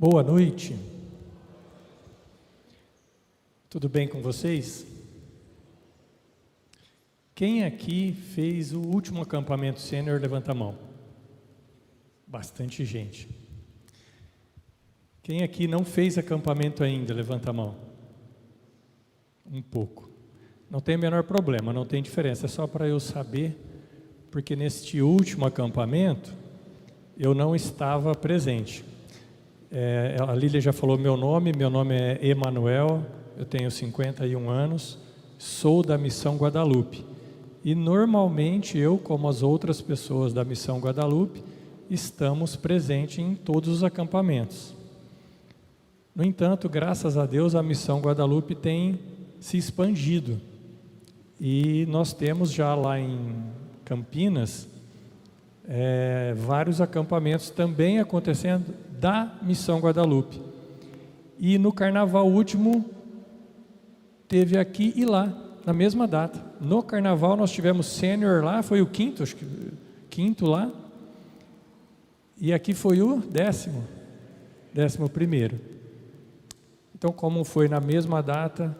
Boa noite. Tudo bem com vocês? Quem aqui fez o último acampamento sênior, levanta a mão. Bastante gente. Quem aqui não fez acampamento ainda, levanta a mão. Um pouco. Não tem o menor problema, não tem diferença, é só para eu saber, porque neste último acampamento eu não estava presente. A Lília já falou meu nome é Emanuel, eu tenho 51 anos, sou da Missão Guadalupe. E normalmente eu, como as outras pessoas da Missão Guadalupe, estamos presentes em todos os acampamentos. No entanto, graças a Deus, a Missão Guadalupe tem se expandido. E nós temos já lá em Campinas, vários acampamentos também acontecendo da Missão Guadalupe. E no carnaval último, teve aqui e lá, na mesma data. No carnaval nós tivemos sênior lá, foi o quinto, acho que quinto lá. E aqui foi o 11º. Então, como foi na mesma data,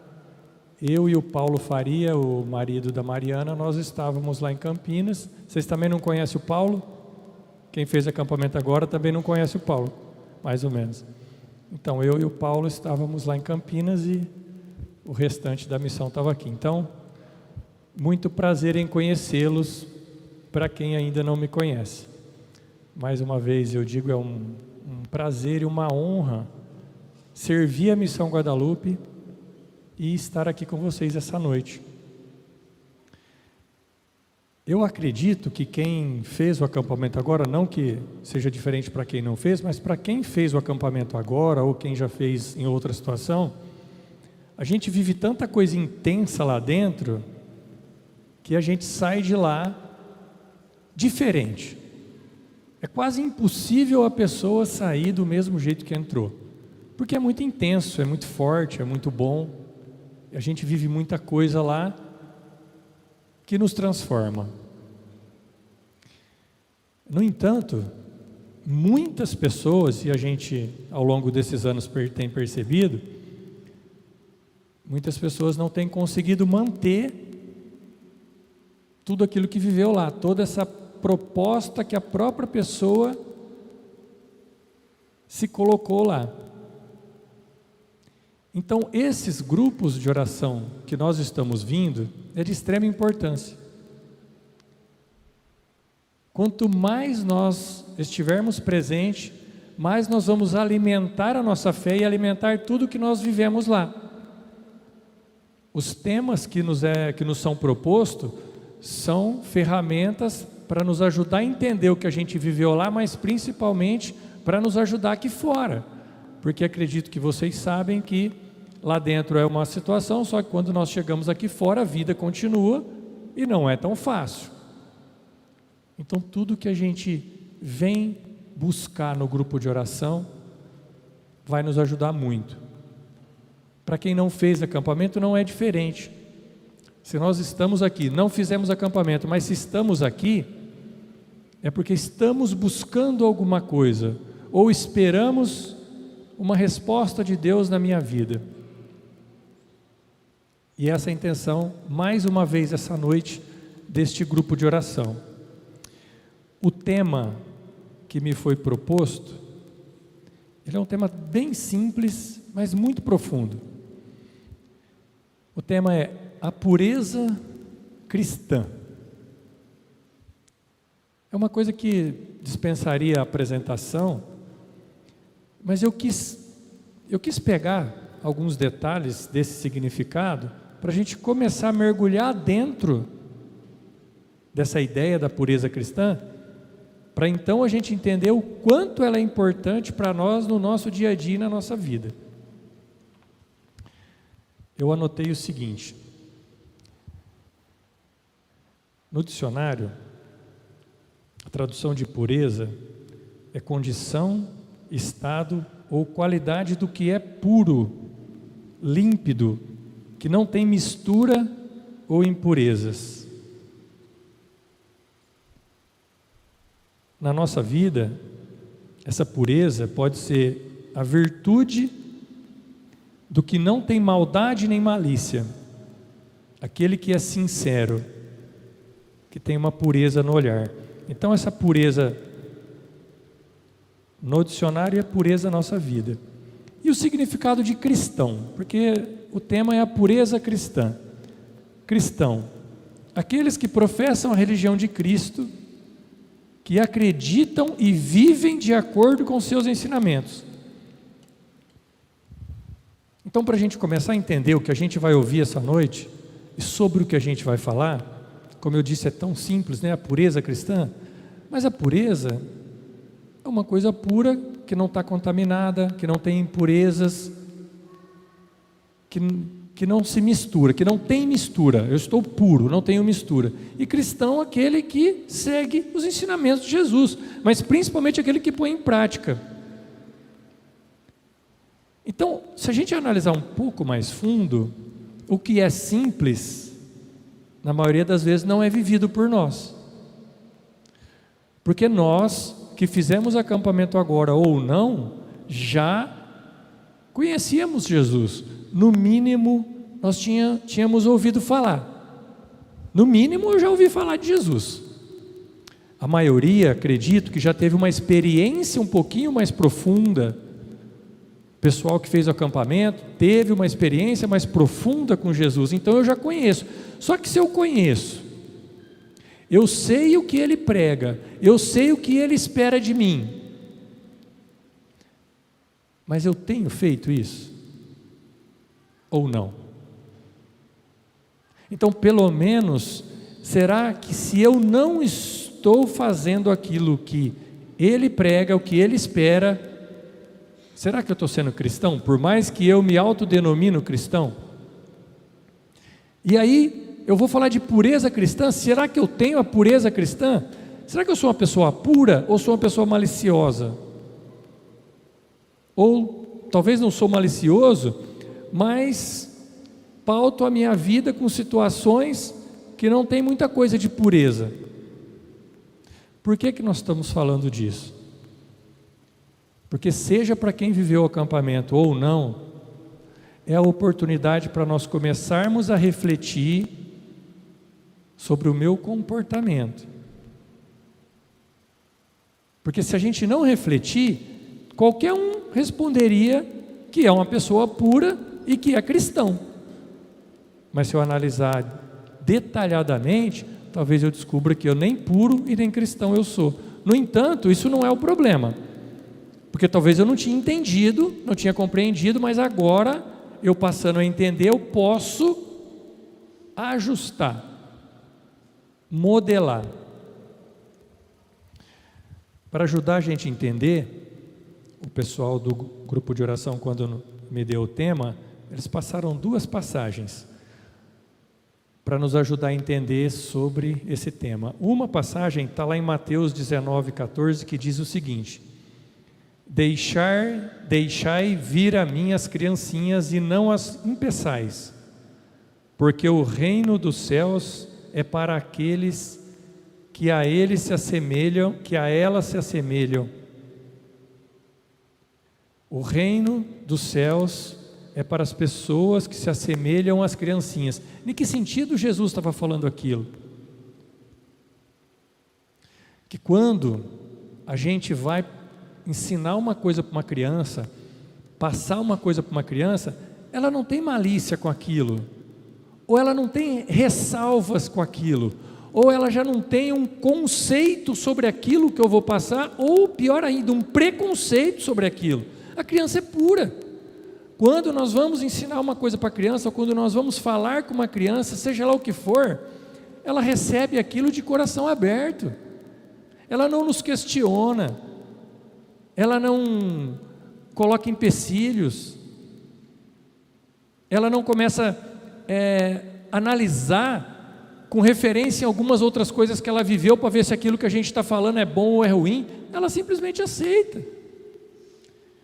eu e o Paulo Faria, o marido da Mariana, nós estávamos lá em Campinas. Vocês também não conhecem o Paulo? Quem fez acampamento agora também não conhece o Paulo, mais ou menos. Então, eu e o Paulo estávamos lá em Campinas e o restante da missão estava aqui. Então, muito prazer em conhecê-los, para quem ainda não me conhece. Mais uma vez eu digo, é um prazer e uma honra servir a Missão Guadalupe e estar aqui com vocês essa noite. Eu acredito que quem fez o acampamento agora, não que seja diferente para quem não fez, mas para quem fez o acampamento agora, ou quem já fez em outra situação, a gente vive tanta coisa intensa lá dentro, que a gente sai de lá diferente. É quase impossível a pessoa sair do mesmo jeito que entrou, porque é muito intenso, é muito forte, é muito bom. A gente vive muita coisa lá que nos transforma. No entanto, muitas pessoas, e a gente ao longo desses anos tem percebido, muitas pessoas não têm conseguido manter tudo aquilo que viveu lá, toda essa proposta que a própria pessoa se colocou lá. Então, esses grupos de oração que nós estamos vindo, é de extrema importância. Quanto mais nós estivermos presentes, mais nós vamos alimentar a nossa fé e alimentar tudo que nós vivemos lá. Os temas que nos são propostos são ferramentas para nos ajudar a entender o que a gente viveu lá, mas principalmente para nos ajudar aqui fora. Porque acredito que vocês sabem que lá dentro é uma situação, só que quando nós chegamos aqui fora, a vida continua e não é tão fácil. Então, tudo que a gente vem buscar no grupo de oração vai nos ajudar muito. Para quem não fez acampamento, não é diferente. Se nós estamos aqui, não fizemos acampamento, mas se estamos aqui, é porque estamos buscando alguma coisa, ou esperamos uma resposta de Deus na minha vida. E essa é a intenção, mais uma vez essa noite, deste grupo de oração. O tema que me foi proposto, ele é um tema bem simples, mas muito profundo. O tema é a pureza cristã. É uma coisa que dispensaria a apresentação, mas eu quis pegar alguns detalhes desse significado para a gente começar a mergulhar dentro dessa ideia da pureza cristã, para então a gente entender o quanto ela é importante para nós no nosso dia a dia e na nossa vida. Eu anotei o seguinte: no dicionário, a tradução de pureza é condição, estado ou qualidade do que é puro, límpido, que não tem mistura ou impurezas. Na nossa vida, essa pureza pode ser a virtude do que não tem maldade nem malícia, aquele que é sincero, que tem uma pureza no olhar. Então essa pureza no dicionário é pureza na nossa vida. E o significado de cristão, porque o tema é a pureza cristã. Cristão, aqueles que professam a religião de Cristo, que acreditam e vivem de acordo com seus ensinamentos. Então, para a gente começar a entender o que a gente vai ouvir essa noite, e sobre o que a gente vai falar, como eu disse, é tão simples, né? A pureza cristã, mas a pureza é uma coisa pura, que não está contaminada, que não tem impurezas, que não se mistura, que não tem mistura. Eu estou puro, não tenho mistura. E cristão é aquele que segue os ensinamentos de Jesus, mas principalmente aquele que põe em prática. Então, se a gente analisar um pouco mais fundo, o que é simples, na maioria das vezes não é vivido por nós. Porque nós, que fizemos acampamento agora ou não, já conhecíamos Jesus. No mínimo, nós tínhamos ouvido falar. No mínimo, eu já ouvi falar de Jesus. A maioria, acredito, que já teve uma experiência um pouquinho mais profunda. O pessoal que fez o acampamento teve uma experiência mais profunda com Jesus. Então, eu já conheço. Só que se eu conheço, eu sei o que ele prega, eu sei o que ele espera de mim, mas eu tenho feito isso? Ou não? Então, pelo menos, será que se eu não estou fazendo aquilo que ele prega, o que ele espera, será que eu estou sendo cristão? Por mais que eu me autodenomino cristão? E aí, eu vou falar de pureza cristã. Será que eu tenho a pureza cristã? Será que eu sou uma pessoa pura ou sou uma pessoa maliciosa? Ou talvez não sou malicioso, mas pauto a minha vida com situações que não tem muita coisa de pureza. Por que nós estamos falando disso? Porque seja para quem viveu o acampamento ou não, é a oportunidade para nós começarmos a refletir sobre o meu comportamento. Porque se a gente não refletir, qualquer um responderia que é uma pessoa pura e que é cristão. Mas se eu analisar detalhadamente, talvez eu descubra que eu nem puro e nem cristão eu sou. No entanto, isso não é o problema. Porque talvez eu não tinha entendido, não tinha compreendido, mas agora, eu passando a entender, eu posso ajustar, modelar. Para ajudar a gente a entender, o pessoal do grupo de oração, quando me deu o tema, eles passaram 2 passagens para nos ajudar a entender sobre esse tema. Uma passagem está lá em Mateus 19:14, que diz o seguinte: Deixai vir a mim as criancinhas e não as impeçais, porque o reino dos céus é para aqueles que a eles se assemelham, que a elas se assemelham. O reino dos céus é para as pessoas que se assemelham às criancinhas. Em que sentido Jesus estava falando aquilo? Que quando a gente vai ensinar uma coisa para uma criança, passar uma coisa para uma criança, ela não tem malícia com aquilo, ou ela não tem ressalvas com aquilo, ou ela já não tem um conceito sobre aquilo que eu vou passar, ou pior ainda, um preconceito sobre aquilo. A criança é pura. Quando nós vamos ensinar uma coisa para a criança, ou quando nós vamos falar com uma criança, seja lá o que for, ela recebe aquilo de coração aberto. Ela não nos questiona, ela não coloca empecilhos, ela não começa a analisar com referência em algumas outras coisas que ela viveu para ver se aquilo que a gente está falando é bom ou é ruim. Ela simplesmente aceita.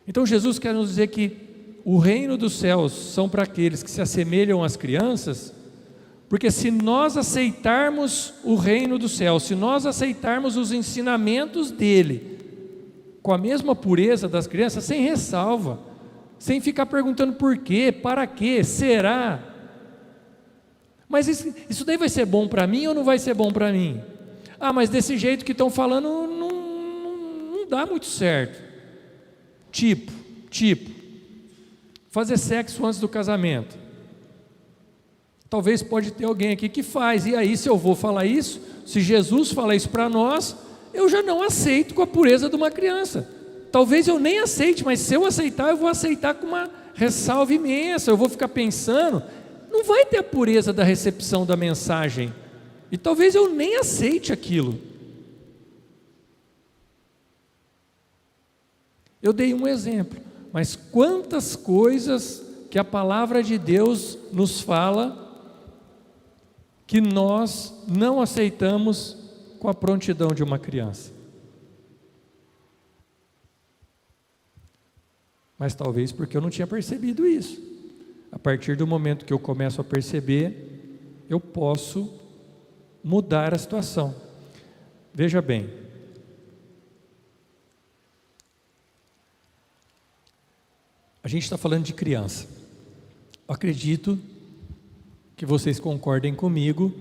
Então Jesus quer nos dizer que o reino dos céus são para aqueles que se assemelham às crianças, porque se nós aceitarmos o reino dos céus, se nós aceitarmos os ensinamentos dele, com a mesma pureza das crianças, sem ressalva, sem ficar perguntando por quê, para quê, será? Mas isso daí vai ser bom para mim ou não vai ser bom para mim? Ah, mas desse jeito que estão falando não dá muito certo. Tipo, fazer sexo antes do casamento. Talvez pode ter alguém aqui que faz, e aí se eu vou falar isso, se Jesus fala isso para nós, eu já não aceito com a pureza de uma criança. Talvez eu nem aceite, mas se eu aceitar, eu vou aceitar com uma ressalva imensa, eu vou ficar pensando, não vai ter a pureza da recepção da mensagem, e talvez eu nem aceite aquilo. Eu dei um exemplo, mas quantas coisas que a palavra de Deus nos fala, que nós não aceitamos com a prontidão de uma criança. Mas talvez porque eu não tinha percebido isso. A partir do momento que eu começo a perceber, eu posso mudar a situação. Veja bem, a gente está falando de criança. Eu acredito que vocês concordem comigo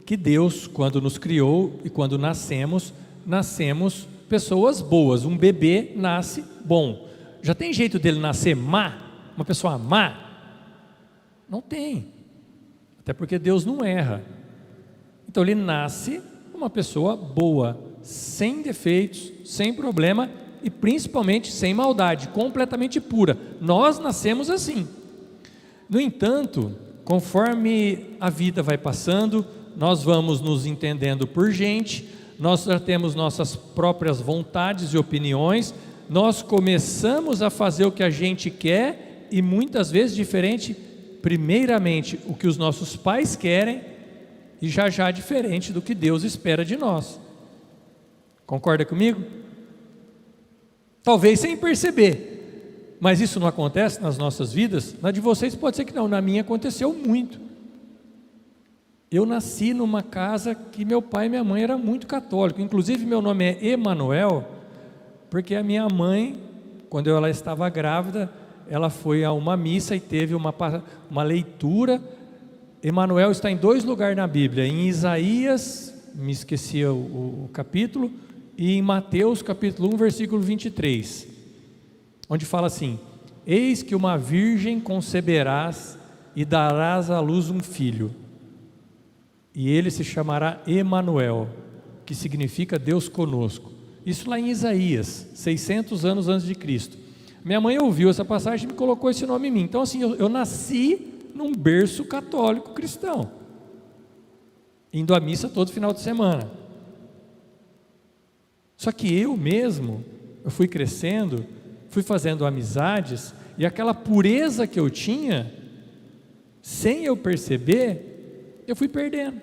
que Deus, quando nos criou e quando nascemos pessoas boas. Um bebê nasce bom. Já tem jeito dele nascer má? Uma pessoa má? Não tem. Até porque Deus não erra. Então ele nasce uma pessoa boa, sem defeitos, sem problema e principalmente sem maldade, completamente pura. Nós nascemos assim. No entanto, conforme a vida vai passando, nós vamos nos entendendo por gente, nós já temos nossas próprias vontades e opiniões, nós começamos a fazer o que a gente quer e muitas vezes diferente, primeiramente o que os nossos pais querem e já diferente do que Deus espera de nós. Concorda comigo? Talvez sem perceber, mas isso não acontece nas nossas vidas. Na de vocês pode ser que não, na minha aconteceu muito. Eu nasci numa casa que meu pai e minha mãe eram muito católicos. Inclusive meu nome é Emanuel, porque a minha mãe, quando ela estava grávida, ela foi a uma missa e teve uma leitura. Emanuel está em 2 lugares na Bíblia, em Isaías, me esqueci o capítulo, e em Mateus capítulo 1, versículo 23, onde fala assim: eis que uma virgem conceberás e darás à luz um filho, e ele se chamará Emanuel, que significa Deus conosco. Isso lá em Isaías, 600 anos antes de Cristo. Minha mãe ouviu essa passagem e me colocou esse nome em mim. Então assim, eu nasci num berço católico cristão, indo à missa todo final de semana. Só que eu fui crescendo, fui fazendo amizades, e aquela pureza que eu tinha, sem eu perceber, eu fui perdendo.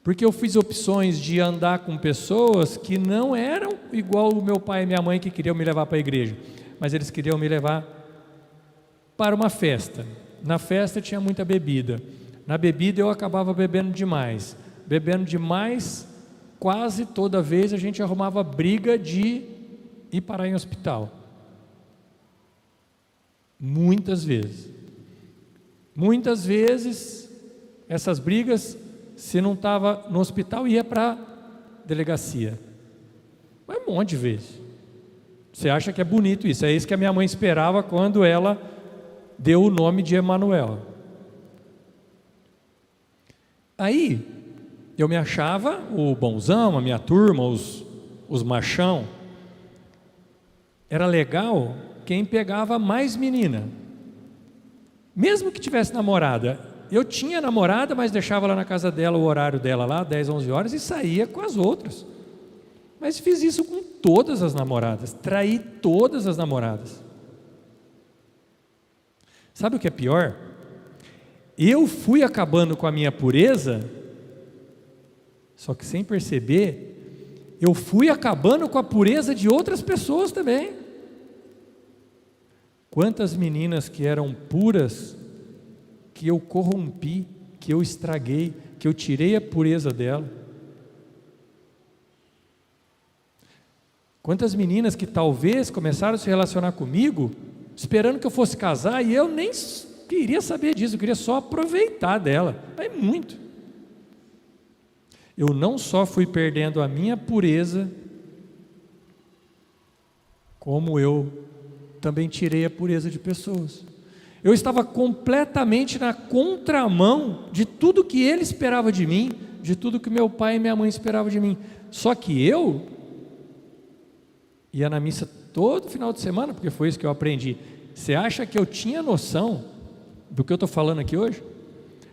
Porque eu fiz opções de andar com pessoas que não eram igual o meu pai e minha mãe, que queriam me levar para a igreja, mas eles queriam me levar para uma festa. Na festa tinha muita bebida. Na bebida eu acabava bebendo demais. Bebendo demais, quase toda vez a gente arrumava briga de ir parar em hospital. Muitas vezes. Muitas vezes, essas brigas, se não estava no hospital, ia para a delegacia. Mas um monte de vezes. Você acha que é bonito isso? É isso que a minha mãe esperava quando ela deu o nome de Emanuel. Aí, eu me achava o bonzão, a minha turma, os machão. Era legal quem pegava mais menina. Mesmo que tivesse namorada. Eu tinha namorada, mas deixava lá na casa dela o horário dela lá, 10, 11 horas, e saía com as outras. Mas fiz isso com todas as namoradas, traí todas as namoradas. Sabe o que é pior? Eu fui acabando com a minha pureza, só que sem perceber, eu fui acabando com a pureza de outras pessoas também. Quantas meninas que eram puras, que eu corrompi, que eu estraguei, que eu tirei a pureza dela. Quantas meninas que talvez começaram a se relacionar comigo, esperando que eu fosse casar, e eu nem queria saber disso, eu queria só aproveitar dela. É muito. Eu não só fui perdendo a minha pureza, como eu também tirei a pureza de pessoas. Eu estava completamente na contramão de tudo que ele esperava de mim, de tudo que meu pai e minha mãe esperavam de mim. Só que eu ia na missa todo final de semana, porque foi isso que eu aprendi. Você acha que eu tinha noção do que eu estou falando aqui hoje?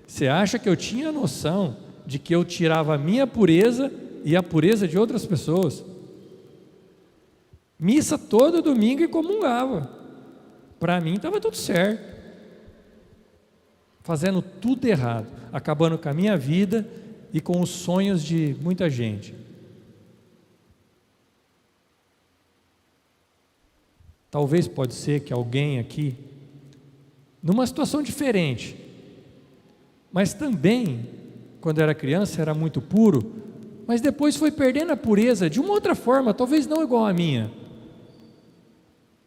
Você acha que eu tinha noção de que eu tirava a minha pureza e a pureza de outras pessoas? Missa todo domingo e comungava. Para mim estava tudo certo. Fazendo tudo errado, acabando com a minha vida e com os sonhos de muita gente. Talvez pode ser que alguém aqui, numa situação diferente, mas também, quando era criança, era muito puro, mas depois foi perdendo a pureza de uma outra forma, talvez não igual a minha,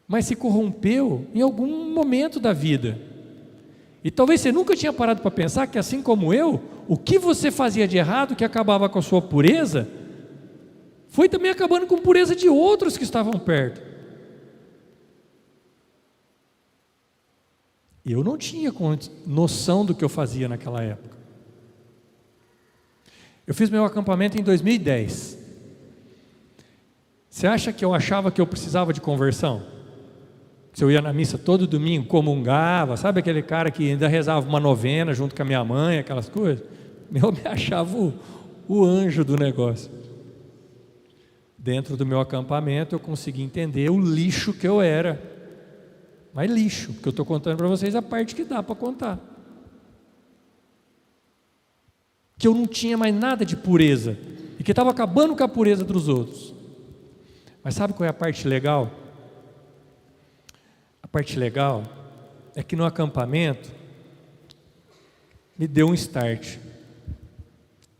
mas se corrompeu em algum momento da vida. E talvez você nunca tinha parado para pensar que, assim como eu, o que você fazia de errado, que acabava com a sua pureza, foi também acabando com a pureza de outros que estavam perto. Eu não tinha noção do que eu fazia naquela época. Eu fiz meu acampamento em 2010. Você acha que eu achava que eu precisava de conversão? Se eu ia na missa todo domingo, comungava, sabe aquele cara que ainda rezava uma novena junto com a minha mãe, aquelas coisas? Eu me achava o anjo do negócio. Dentro do meu acampamento eu consegui entender o lixo que eu era. Mas lixo, porque eu estou contando para vocês a parte que dá para contar. Que eu não tinha mais nada de pureza, e que estava acabando com a pureza dos outros. Mas sabe qual é a parte legal? A parte legal é que no acampamento me deu um start.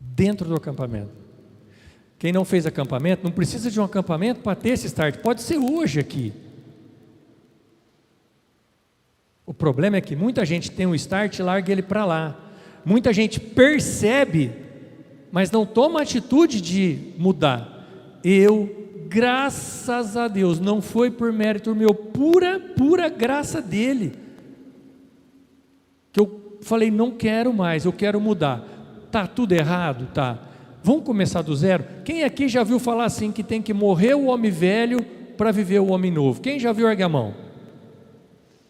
Dentro do acampamento. Quem não fez acampamento, não precisa de um acampamento para ter esse start, pode ser hoje aqui. O problema é que muita gente tem um start e larga ele para lá. Muita gente percebe, mas não toma a atitude de mudar. Eu, graças a Deus, não foi por mérito meu, pura graça dele, que eu falei, não quero mais, eu quero mudar. Tá tudo errado? Tá. Vamos começar do zero? Quem aqui já viu falar assim, que tem que morrer o homem velho para viver o homem novo? Quem já viu ergue a mão?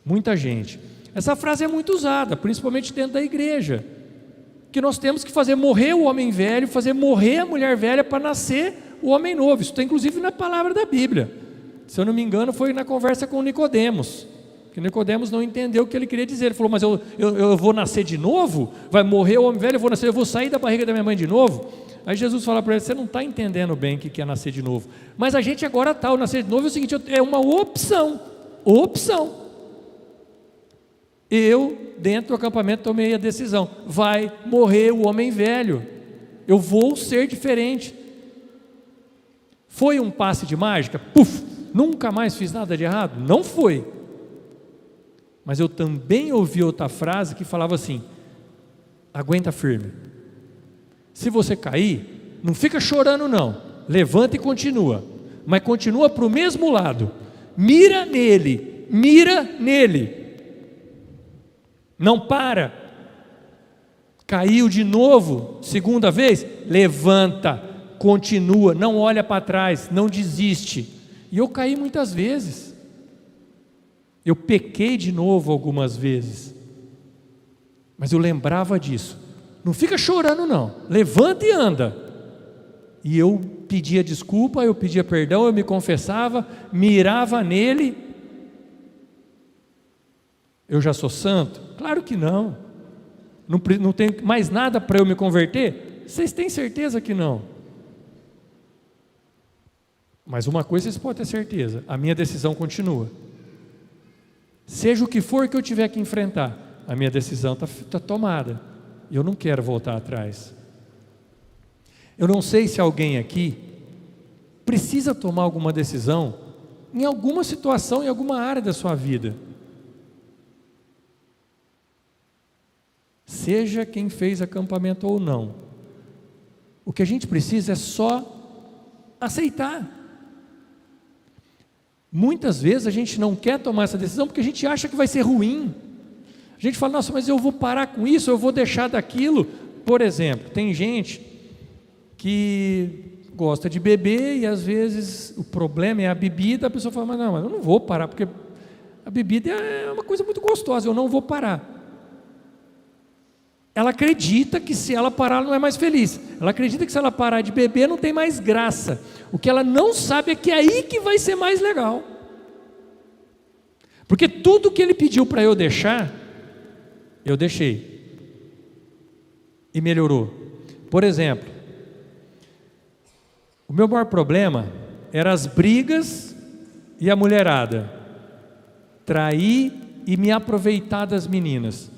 Muita gente. Essa frase é muito usada, principalmente dentro da igreja, que nós temos que fazer morrer o homem velho, fazer morrer a mulher velha para nascer o homem novo. Isso está inclusive na palavra da Bíblia. Se eu não me engano, foi na conversa com Nicodemos, que Nicodemos não entendeu o que ele queria dizer. Ele falou, mas eu vou nascer de novo? Vai morrer o homem velho, eu vou sair da barriga da minha mãe de novo? Aí Jesus fala para ele, você não está entendendo bem o que é nascer de novo. Mas a gente agora está, o nascer de novo é o seguinte, é uma opção. Eu, dentro do acampamento, tomei a decisão, vai morrer o homem velho, eu vou ser diferente. Foi um passe de mágica? Puf, nunca mais fiz nada de errado? Não foi. Mas eu também ouvi outra frase que falava assim, aguenta firme. Se você cair, não fica chorando não, levanta e continua, mas continua para o mesmo lado, mira nele, não para. Caiu de novo, segunda vez, levanta, continua, não olha para trás, não desiste. E eu caí muitas vezes, eu pequei de novo algumas vezes, mas eu lembrava disso. Não fica chorando não, levanta e anda. E eu pedia desculpa, eu pedia perdão, eu me confessava, mirava nele. Eu já sou santo? Claro que não. Não tem mais nada para eu me converter? Vocês têm certeza que não? Mas uma coisa vocês podem ter certeza, a minha decisão continua. Seja o que for que eu tiver que enfrentar, a minha decisão está tomada. Eu não quero voltar atrás. Eu não sei se alguém aqui precisa tomar alguma decisão em alguma situação, em alguma área da sua vida. Seja quem fez acampamento ou não, o que a gente precisa é só aceitar. Muitas vezes a gente não quer tomar essa decisão porque a gente acha que vai ser ruim. A gente fala, nossa, mas eu vou parar com isso, eu vou deixar daquilo. Por exemplo, tem gente que gosta de beber e às vezes o problema é a bebida, a pessoa fala, mas não, eu não vou parar, porque a bebida é uma coisa muito gostosa, eu não vou parar. Ela acredita que se ela parar ela não é mais feliz, ela acredita que se ela parar de beber não tem mais graça. O que ela não sabe é que é aí que vai ser mais legal, porque tudo que ele pediu para eu deixar, eu deixei e melhorou. Por exemplo, o meu maior problema era as brigas e a mulherada, trair e me aproveitar das meninas.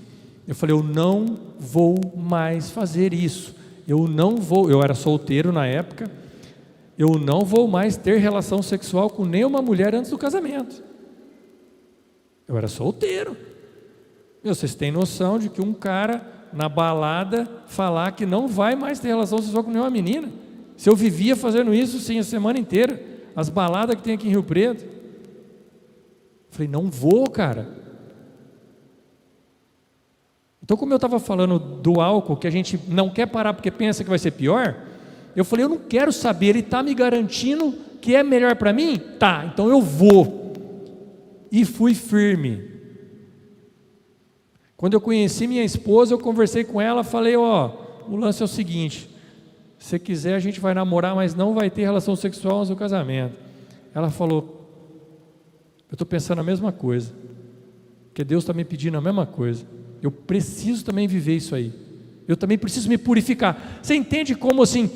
Eu falei, eu não vou mais fazer isso, eu era solteiro na época, eu não vou mais ter relação sexual com nenhuma mulher antes do casamento. Eu era solteiro. Vocês têm noção de que um cara na balada falar que não vai mais ter relação sexual com nenhuma menina? Se eu vivia fazendo isso sim a semana inteira, as baladas que tem aqui em Rio Preto. Eu falei, não vou, cara. Então, como eu estava falando do álcool, que a gente não quer parar porque pensa que vai ser pior, eu falei, eu não quero saber, ele está me garantindo que é melhor para mim? Tá, então eu vou. E fui firme. Quando eu conheci minha esposa, eu conversei com ela, falei, o lance é o seguinte, se quiser a gente vai namorar, mas não vai ter relação sexual antes do casamento. Ela falou, eu estou pensando a mesma coisa, porque Deus está me pedindo a mesma coisa, eu preciso também viver isso aí, eu também preciso me purificar. Você entende como assim,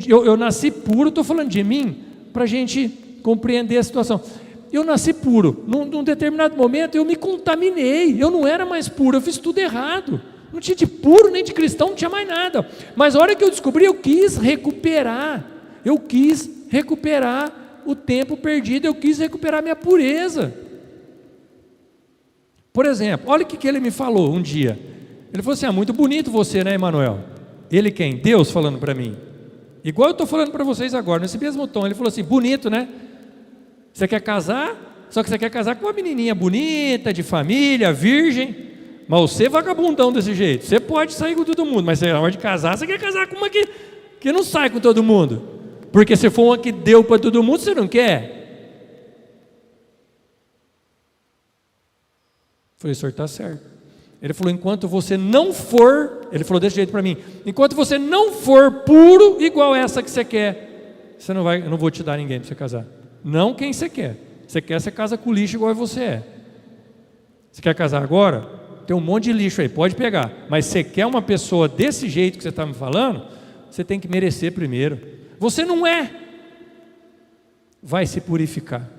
eu nasci puro, estou falando de mim, para a gente compreender a situação. Eu nasci puro, num determinado momento eu me contaminei, eu não era mais puro, eu fiz tudo errado, não tinha de puro nem de cristão, não tinha mais nada, mas a hora que eu descobri, eu quis recuperar o tempo perdido, eu quis recuperar minha pureza. Por exemplo, olha o que ele me falou um dia, ele falou assim, muito bonito você, né, Emanuel? Ele quem? Deus falando para mim, igual eu estou falando para vocês agora, nesse mesmo tom. Ele falou assim, bonito, né? Você quer casar, só que você quer casar com uma menininha bonita, de família, virgem, mas você é vagabundão desse jeito, você pode sair com todo mundo, mas na hora de casar, você quer casar com uma que não sai com todo mundo, porque se for uma que deu para todo mundo, você não quer. Eu falei, o senhor está certo. Ele falou, enquanto você não for, ele falou desse jeito para mim, enquanto você não for puro, igual essa que você quer, eu não vou te dar ninguém para você casar. Não quem você quer. Você casa com lixo igual você é. Você quer casar agora? Tem um monte de lixo aí, pode pegar. Mas você quer uma pessoa desse jeito que você está me falando, você tem que merecer primeiro. Você não é. Vai se purificar.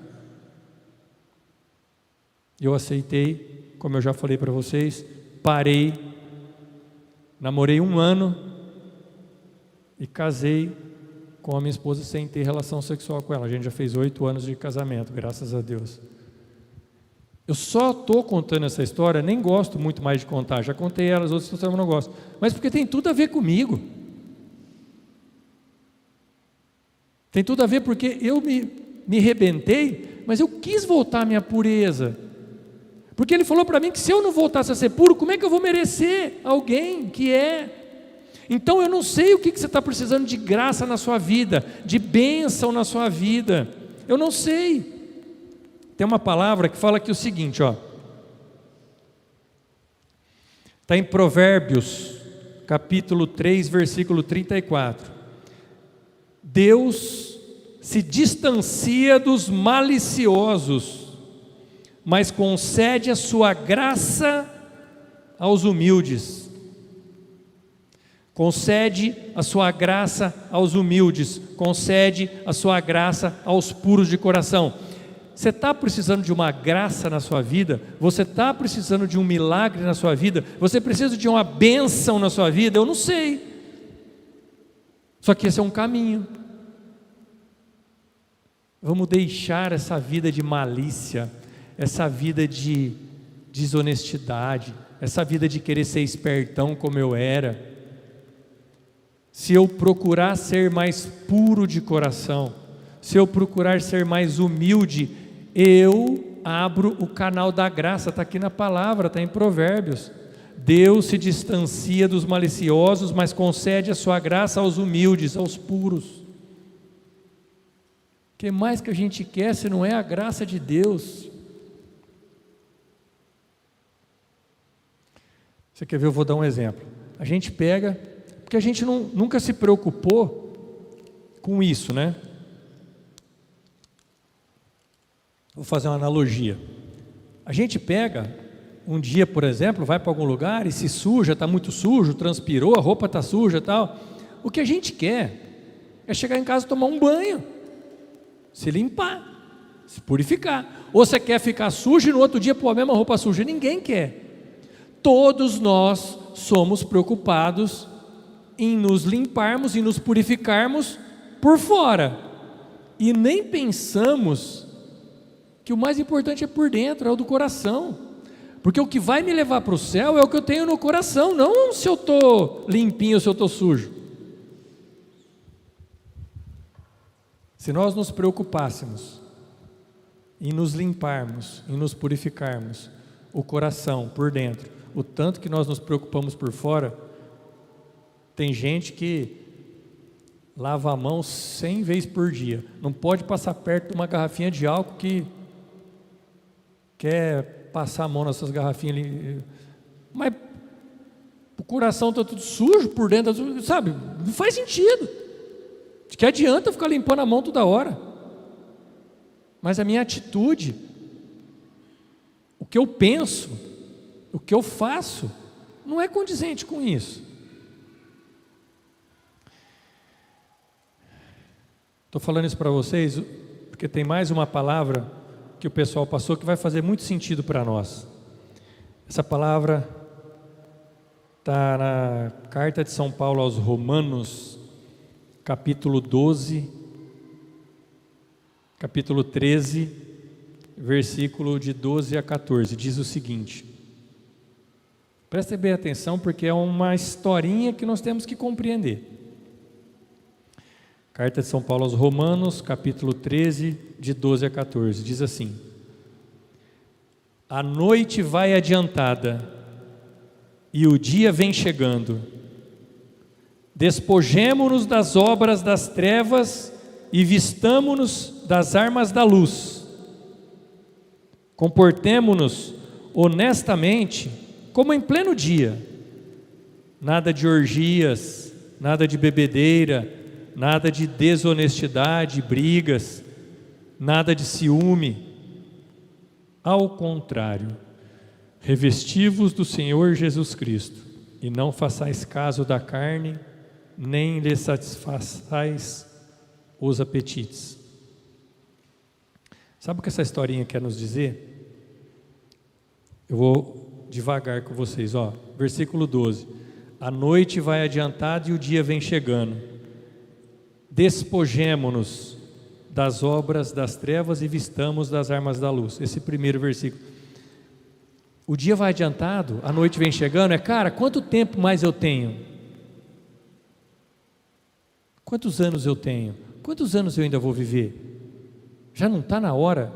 Eu aceitei, como eu já falei para vocês, parei, namorei 1 ano e casei com a minha esposa sem ter relação sexual com ela. A gente já fez 8 anos de casamento, graças a Deus. Eu só estou contando essa história, nem gosto muito mais de contar, já contei ela, as outras eu não gosto, mas porque tem tudo a ver comigo. Tem tudo a ver porque eu me rebentei, mas eu quis voltar à minha pureza. Porque ele falou para mim que se eu não voltasse a ser puro, como é que eu vou merecer alguém que é? Então eu não sei o que você está precisando de graça na sua vida, de bênção na sua vida, eu não sei. Tem uma palavra que fala aqui o seguinte, está em Provérbios, capítulo 3, versículo 34. Deus se distancia dos maliciosos, mas concede a sua graça aos humildes. Concede a sua graça aos humildes, concede a sua graça aos puros de coração. Você está precisando de uma graça na sua vida? Você está precisando de um milagre na sua vida? Você precisa de uma bênção na sua vida? Eu não sei. Só que esse é um caminho. Vamos deixar essa vida de malícia, essa vida de desonestidade, essa vida de querer ser espertão como eu era. Se eu procurar ser mais puro de coração, se eu procurar ser mais humilde, eu abro o canal da graça. Está aqui na palavra, está em Provérbios. Deus se distancia dos maliciosos, mas concede a sua graça aos humildes, aos puros. O que mais que a gente quer se não é a graça de Deus? Você quer ver? Eu vou dar um exemplo. A gente pega, porque a gente nunca se preocupou com isso, né? Vou fazer uma analogia. A gente pega, um dia, por exemplo, vai para algum lugar e se suja, está muito sujo, transpirou, a roupa está suja e tal. O que a gente quer é chegar em casa e tomar um banho, se limpar, se purificar. Ou você quer ficar sujo e no outro dia pôr a mesma roupa suja? Ninguém quer. Todos nós somos preocupados em nos limparmos e nos purificarmos por fora. E nem pensamos que o mais importante é por dentro, é o do coração. Porque o que vai me levar para o céu é o que eu tenho no coração, não se eu estou limpinho ou se eu estou sujo. Se nós nos preocupássemos em nos limparmos, em nos purificarmos, o coração por dentro, o tanto que nós nos preocupamos por fora, tem gente que lava a mão 100 vezes por dia, não pode passar perto de uma garrafinha de álcool que quer passar a mão nessas garrafinhas ali, mas o coração está tudo sujo por dentro, sabe? Não faz sentido. De que adianta ficar limpando a mão toda hora? Mas a minha atitude, o que eu penso, o que eu faço, não é condizente com isso. Estou falando isso para vocês porque tem mais uma palavra que o pessoal passou que vai fazer muito sentido para nós. Essa palavra está na carta de São Paulo aos Romanos, capítulo 12, capítulo 13, versículo de 12 a 14, diz o seguinte. Prestem bem atenção porque é uma historinha que nós temos que compreender. Carta de São Paulo aos Romanos, capítulo 13, de 12 a 14, diz assim: a noite vai adiantada e o dia vem chegando. Despojemo-nos das obras das trevas e vistamo-nos das armas da luz. Comportemo-nos honestamente como em pleno dia. Nada de orgias, nada de bebedeira, nada de desonestidade, brigas, nada de ciúme. Ao contrário, revesti-vos do Senhor Jesus Cristo e não façais caso da carne, nem lhe satisfaçais os apetites. Sabe o que essa historinha quer nos dizer? Eu vou devagar com vocês, ó. Versículo 12: a noite vai adiantada e o dia vem chegando. Despojemo-nos das obras das trevas e vistamos das armas da luz. Esse primeiro versículo. O dia vai adiantado, a noite vem chegando. Cara, quanto tempo mais eu tenho? Quantos anos eu tenho? Quantos anos eu ainda vou viver? Já não está na hora?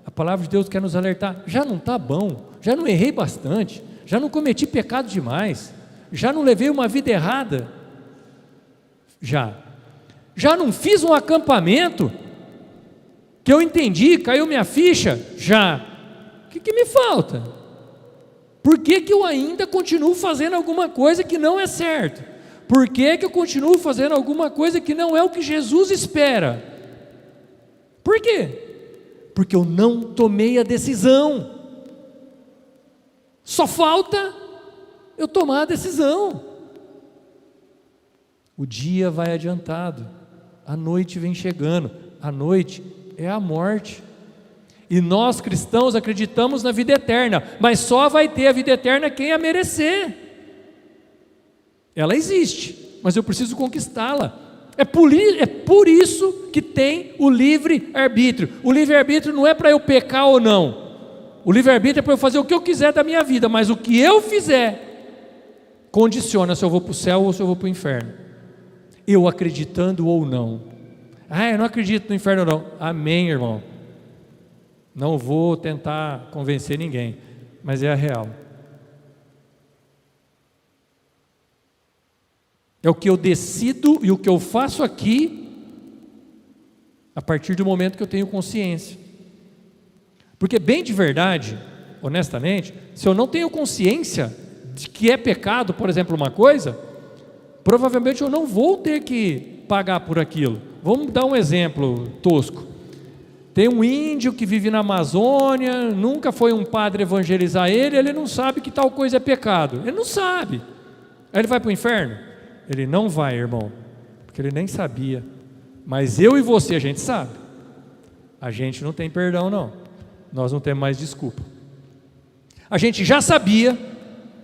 A palavra de Deus quer nos alertar. Já não está bom? Já não errei bastante? Já não cometi pecado demais? Já não levei uma vida errada? Já não fiz um acampamento que eu entendi, caiu minha ficha? Já. O que me falta? Por que eu ainda continuo fazendo alguma coisa que não é certo? Por que eu continuo fazendo alguma coisa que não é o que Jesus espera? Por quê? Porque eu não tomei a decisão. Só falta eu tomar a decisão. O dia vai adiantado, a noite vem chegando. A noite é a morte. E nós cristãos acreditamos na vida eterna, mas só vai ter a vida eterna quem a merecer. Ela existe, mas eu preciso conquistá-la. É por isso que tem o livre-arbítrio. O livre-arbítrio não é para eu pecar ou não. O livre-arbítrio é para eu fazer o que eu quiser da minha vida, mas o que eu fizer condiciona se eu vou para o céu ou se eu vou para o inferno. Eu acreditando ou não. Eu não acredito no inferno não. Amém, irmão. Não vou tentar convencer ninguém, mas é a real. É o que eu decido e o que eu faço aqui a partir do momento que eu tenho consciência. Porque bem de verdade, honestamente, se eu não tenho consciência de que é pecado, por exemplo, uma coisa, provavelmente eu não vou ter que pagar por aquilo. Vamos dar um exemplo tosco. Tem um índio que vive na Amazônia, nunca foi um padre evangelizar ele não sabe que tal coisa é pecado. Ele não sabe. Aí ele vai para o inferno? Ele não vai, irmão, porque ele nem sabia. Mas eu e você, a gente sabe. A gente não tem perdão, não. Nós não temos mais desculpa. A gente já sabia,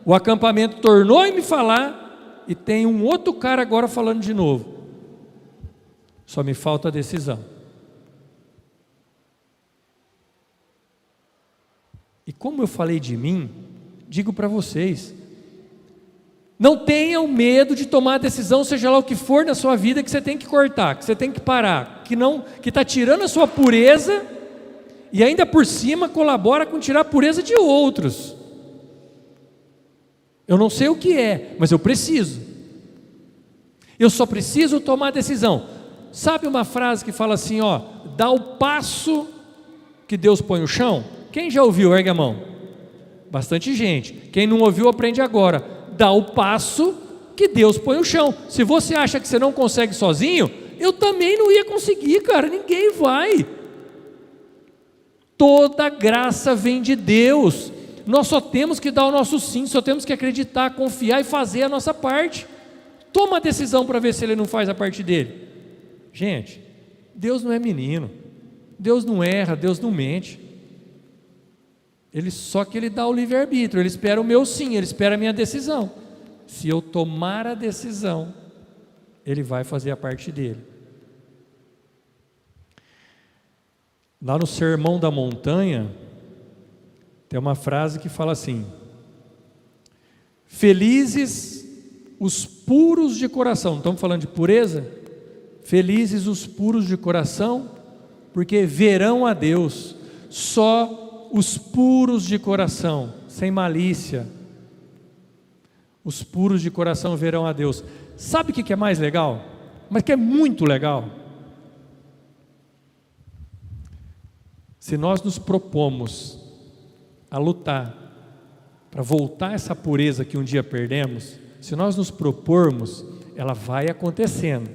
o acampamento tornou em me falar, e tem um outro cara agora falando de novo. Só me falta a decisão. E como eu falei de mim, digo para vocês, não tenham medo de tomar a decisão, seja lá o que for na sua vida, que você tem que cortar, que você tem que parar, que está tirando a sua pureza e ainda por cima colabora com tirar a pureza de outros. Eu não sei o que é, mas eu preciso. Eu só preciso tomar a decisão. Sabe uma frase que fala assim, dá o passo que Deus põe no chão? Quem já ouviu? Ergue a mão. Bastante gente. Quem não ouviu, aprende agora. Dá o passo que Deus põe no chão. Se você acha que você não consegue sozinho, eu também não ia conseguir, cara. Ninguém vai. Toda graça vem de Deus. Nós só temos que dar o nosso sim, só temos que acreditar, confiar e fazer a nossa parte. Toma a decisão para ver se ele não faz a parte dele. Gente, Deus não é menino. Deus não erra, Deus não mente. Só que Ele dá o livre-arbítrio, Ele espera o meu sim, Ele espera a minha decisão. Se eu tomar a decisão, Ele vai fazer a parte dele. Lá no Sermão da Montanha, tem uma frase que fala assim: felizes os puros de coração. Estamos falando de pureza? Felizes os puros de coração, porque verão a Deus. Só os puros de coração, sem malícia, os puros de coração verão a Deus. Sabe o que é mais legal? Mas que é muito legal? Se nós nos propomos a lutar para voltar essa pureza que um dia perdemos, se nós nos propormos, ela vai acontecendo.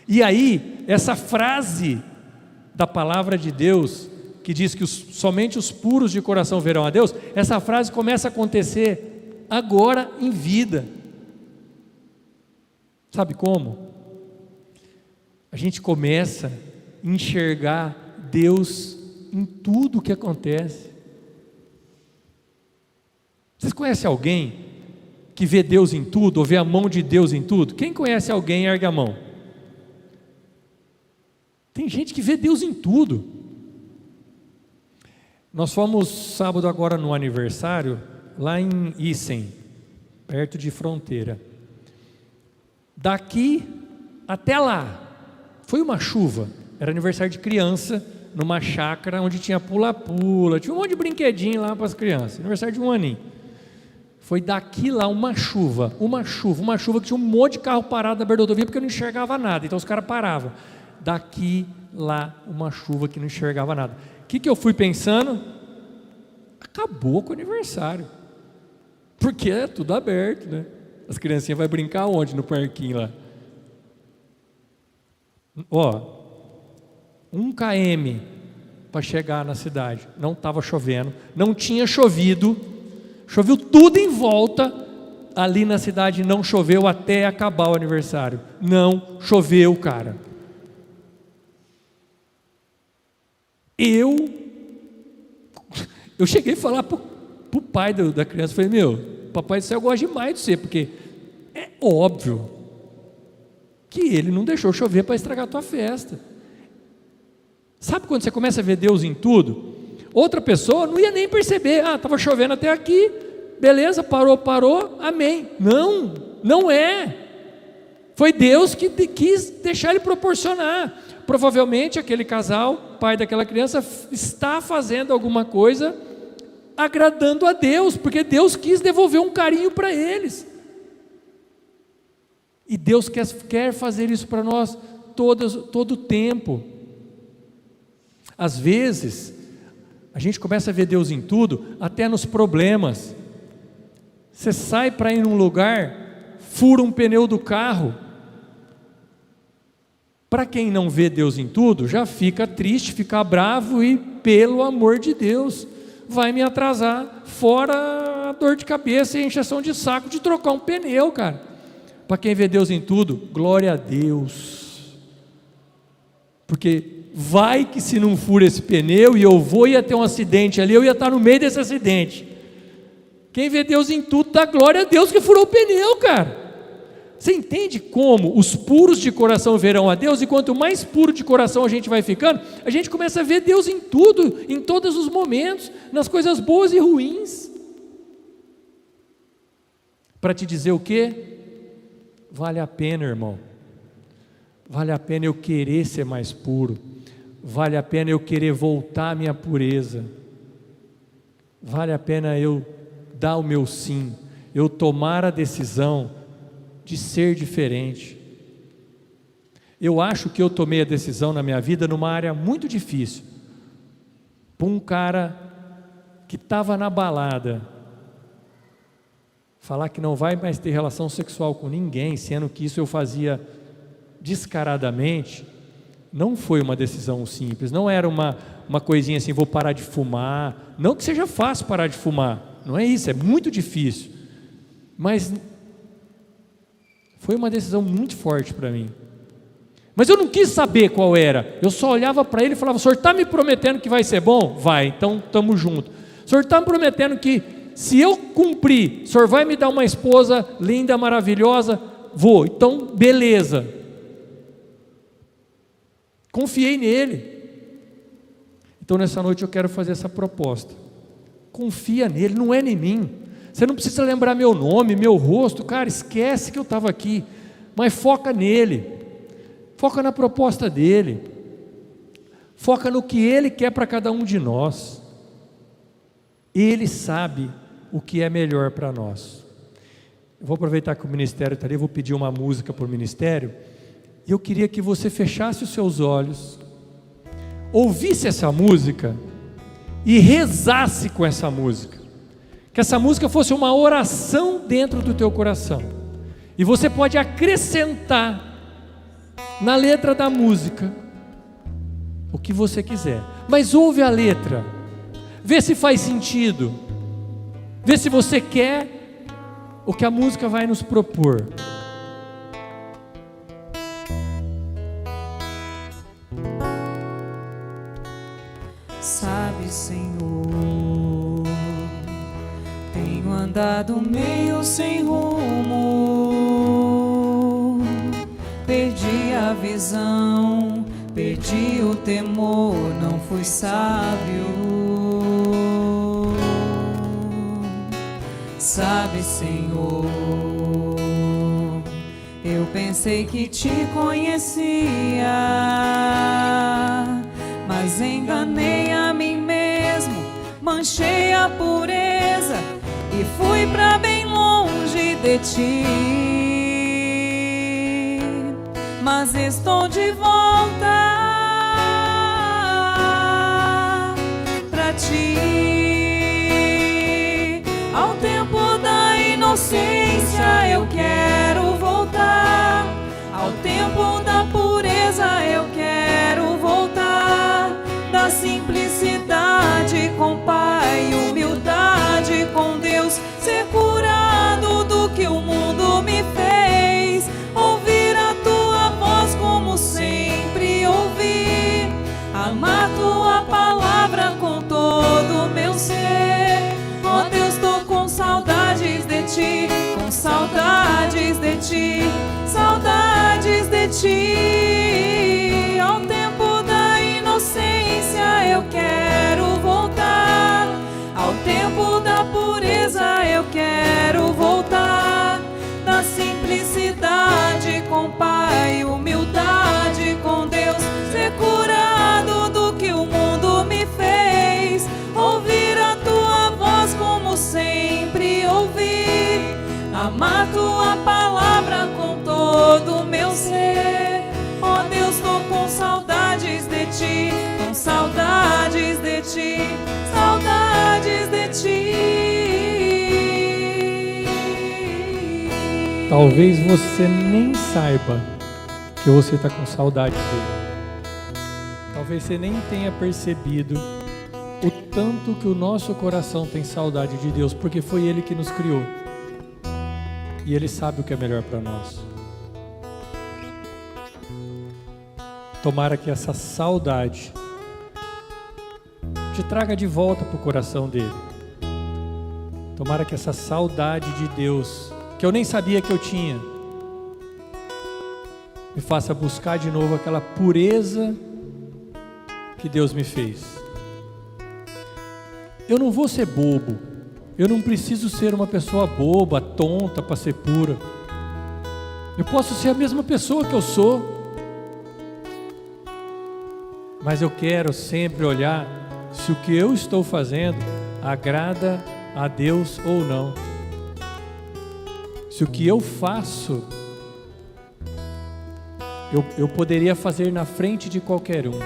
E aí, essa frase da palavra de Deus, que diz que somente os puros de coração verão a Deus, essa frase começa a acontecer agora em vida. Sabe como? A gente começa a enxergar Deus em tudo o que acontece. Vocês conhecem alguém que vê Deus em tudo, ou vê a mão de Deus em tudo? Quem conhece alguém, ergue a mão. Tem gente que vê Deus em tudo. Nós fomos sábado agora no aniversário, lá em Issem, perto de Fronteira. Daqui até lá, foi uma chuva, era aniversário de criança, numa chácara onde tinha pula-pula, tinha um monte de brinquedinho lá para as crianças, aniversário de um aninho. Foi daqui lá uma chuva que tinha um monte de carro parado na beira da rodovia porque eu não enxergava nada, então os caras paravam. Daqui lá uma chuva que não enxergava nada. O que eu fui pensando? Acabou com o aniversário, porque é tudo aberto, né? As criancinhas vão brincar onde? No parquinho lá. 1 km para chegar na cidade. Não estava chovendo, não tinha chovido, choveu tudo em volta. Ali na cidade não choveu até acabar o aniversário. Não choveu, cara. Eu cheguei a falar pro pai da criança, falei, meu, papai do céu gosta demais de você, porque é óbvio que Ele não deixou chover para estragar a tua festa. Sabe quando você começa a ver Deus em tudo? Outra pessoa não ia nem perceber, estava chovendo até aqui, beleza, parou, amém. Não, não é. Foi Deus que quis deixar Ele proporcionar. Provavelmente aquele casal, pai daquela criança, está fazendo alguma coisa agradando a Deus, porque Deus quis devolver um carinho para eles. E Deus quer fazer isso para nós todo o tempo. Às vezes, a gente começa a ver Deus em tudo, até nos problemas. Você sai para ir num lugar, fura um pneu do carro. Para quem não vê Deus em tudo, já fica triste, fica bravo e, pelo amor de Deus, vai me atrasar, fora a dor de cabeça e a encheção de saco de trocar um pneu, cara. Para quem vê Deus em tudo, glória a Deus. Porque vai que se não fura esse pneu e eu ia ter um acidente ali, eu ia estar no meio desse acidente. Quem vê Deus em tudo, dá glória a Deus que furou o pneu, cara. Você entende como os puros de coração verão a Deus? E quanto mais puro de coração a gente vai ficando, a gente começa a ver Deus em tudo, em todos os momentos, nas coisas boas e ruins. Para te dizer o quê? Vale a pena, irmão. Vale a pena eu querer ser mais puro. Vale a pena eu querer voltar à minha pureza. Vale a pena eu dar o meu sim, eu tomar a decisão de ser diferente. Eu acho que eu tomei a decisão na minha vida numa área muito difícil. Para um cara que estava na balada, falar que não vai mais ter relação sexual com ninguém, sendo que isso eu fazia descaradamente, não foi uma decisão simples, não era uma coisinha assim, vou parar de fumar, não que seja fácil parar de fumar, não é isso, é muito difícil, mas foi uma decisão muito forte para mim. Mas eu não quis saber qual era, eu só olhava para ele e falava: o senhor está me prometendo que vai ser bom? Vai, então estamos juntos. O senhor está me prometendo que se eu cumprir, o senhor vai me dar uma esposa linda, maravilhosa? Vou, então beleza. Confiei nele. Então nessa noite eu quero fazer essa proposta. Confia nele, não é em mim. Você não precisa lembrar meu nome, meu rosto, cara, esquece que eu estava aqui, mas foca nele, foca na proposta dele, foca no que ele quer para cada um de nós. Ele sabe o que é melhor para nós. Eu vou aproveitar que o ministério está ali, eu vou pedir uma música para o ministério, e eu queria que você fechasse os seus olhos, ouvisse essa música e rezasse com essa música. Que essa música fosse uma oração dentro do teu coração. E você pode acrescentar na letra da música o que você quiser. Mas ouve a letra, vê se faz sentido, vê se você quer o que a música vai nos propor. Sabe, Senhor, tenho andado meio sem rumo, perdi a visão, perdi o temor, não fui sábio. Sabe, Senhor, eu pensei que te conhecia, mas enganei a mim mesmo, manchei a pureza e fui pra bem longe de ti. Mas estou de volta pra ti. Ao tempo da inocência eu quero voltar, ao tempo da pureza eu quero voltar, da simplicidade com o Pai, humildade com Deus, ser curado do que o mundo me fez, ouvir a tua voz como sempre ouvi, amar tua palavra com todo o meu ser. Ó Deus, tô com saudades de ti, com saudades de ti, saudades de de ti. Ao tempo da inocência eu quero voltar. Ao tempo da pureza eu quero voltar. Da simplicidade com Pai, humildade com Deus, ser curado do que o mundo me fez, ouvir a tua voz como sempre ouvi, amar tua palavra com todo o meu ser. Ó Deus, tô com saudades de ti, com saudades de ti, saudades de ti. Talvez você nem saiba que você está com saudade dele. Talvez você nem tenha percebido o tanto que o nosso coração tem saudade de Deus, porque foi Ele que nos criou. E Ele sabe o que é melhor para nós. Tomara que essa saudade te traga de volta para o coração dele. Tomara que essa saudade de Deus, que eu nem sabia que eu tinha, me faça buscar de novo aquela pureza que Deus me fez. Eu não vou ser bobo, eu não preciso ser uma pessoa boba, tonta para ser pura. Eu posso ser a mesma pessoa que eu sou, mas eu quero sempre olhar se o que eu estou fazendo agrada a Deus ou não. Se o que eu faço, eu poderia fazer na frente de qualquer um.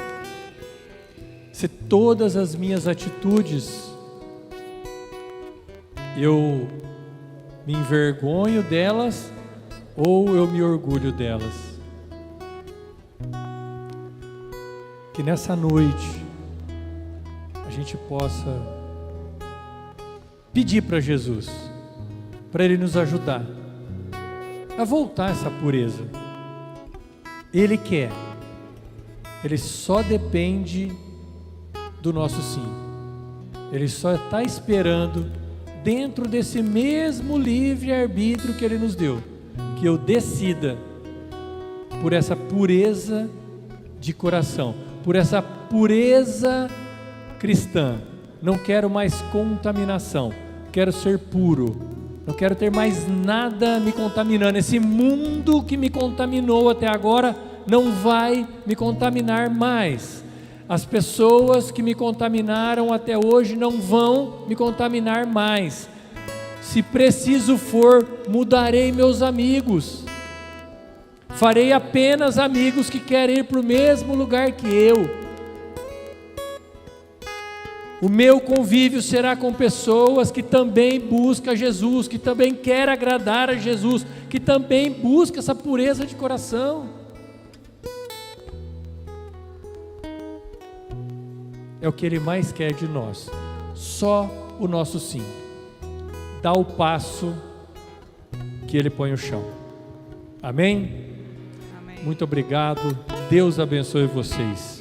Se todas as minhas atitudes, eu me envergonho delas ou eu me orgulho delas. Que nessa noite a gente possa pedir para Jesus, para Ele nos ajudar a voltar essa pureza. Ele quer, Ele só depende do nosso sim. Ele só está esperando, dentro desse mesmo livre-arbítrio que Ele nos deu, que eu decida por essa pureza de coração, por essa pureza cristã. Não quero mais contaminação, quero ser puro. Não quero ter mais nada me contaminando. Esse mundo que me contaminou até agora não vai me contaminar mais. As pessoas que me contaminaram até hoje não vão me contaminar mais. Se preciso for, mudarei meus amigos. Farei apenas amigos que querem ir para o mesmo lugar que eu. O meu convívio será com pessoas que também buscam Jesus, que também querem agradar a Jesus, que também buscam essa pureza de coração. É o que Ele mais quer de nós, só o nosso sim. Dá o passo que Ele põe o chão. Amém? Amém. Muito obrigado, Deus abençoe vocês.